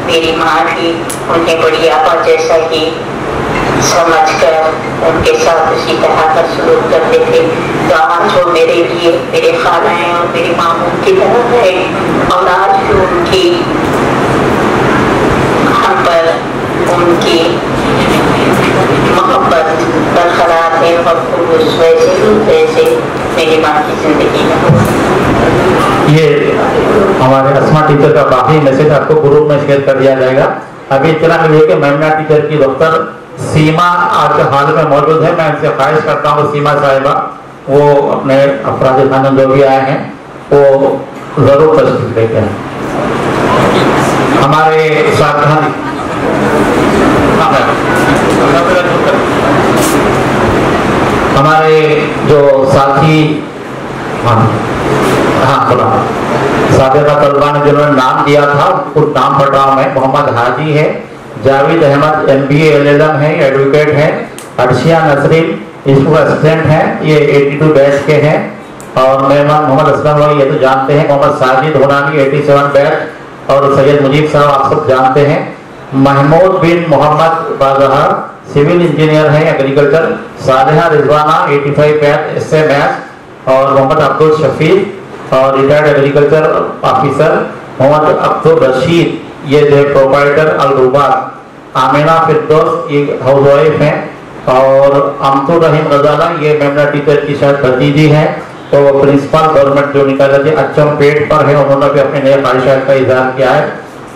मेरी माँ भी उन्हें बड़ी आपा जैसा ही समझकर उनके साथ उसी तरह का सलूक करते थे। तो आज वो मेरे लिए मेरे खालाएं और मेरी मामू की तरह है और आज भी उनकी हम पर उनकी मोहब्बत बरकरार है और उस वैसे मेरी माँ की जिंदगी में हो। ये हमारे अस्मा टीचर का काफी मैसेज आपको ग्रुप में शेयर कर दिया जाएगा। अभी इतना मिलिए कि मेमना टीचर की डॉक्टर सीमा आज हाल में मौजूद है। मैं इनसे ख्वाहिश करता हूँ सीमा साहिबा वो अपने अफराद खानन जो भी आए हैं वो जरूर तशरीफ लेके आए। हमारे साथ हमारे जो साथी साबिका तलबा ने जिन्होंने नाम दिया था कुछ नाम पढ़ रहा हूँ मैं। मोहम्मद हाजी है, जावेद अहमद MBA LLM है, एडवोकेट है, अर्शिया नसरीन इसको असिस्टेंट है, ये 82 बैच के हैं। और मेहमान मोहम्मद असलम भाई ये तो जानते हैं, मोहम्मद साजिद हुनानी 87 बैच और सैयद मुजीब साहब आप सब जानते हैं। महमूद बिन मोहम्मद बाजहर सिविल इंजीनियर है एग्रीकल्चर, सालिहा रिजवाना 85 बैच इससे मैथ और मोहम्मद अब्दुल शफीक और retired agriculture officer, Mohammed Abdul Rasheed ये जो प्रोपाइटर अलरुबात, आमिना फिरदौस ये हाउस वाइफ हैं और अमतुर रहीम गजाला ये मेमना टीचर की शायद भतीजी हैं। तो प्रिंसिपल गवर्नमेंट जो निकाला थे अच्चम पेट पर है, उन्होंने भी अपने नए ख्वाहिशात का इजहार किया है।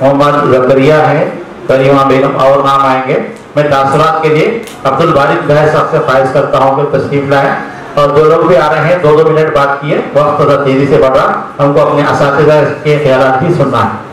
मोहम्मद जकरिया है, करीमा बेगम और नाम आएंगे। मैं तासुरात के लिए अब्दुल बारिक बहस आपसे ख्वाहिश करता हूँ कि तशरीफ लाएं और जो लोग भी आ रहे हैं 2-2 मिनट बात किए, वक्त थोड़ा तेजी से बढ़ रहा, हमको अपने असातिज़ा के ख्यालात भी सुनना है।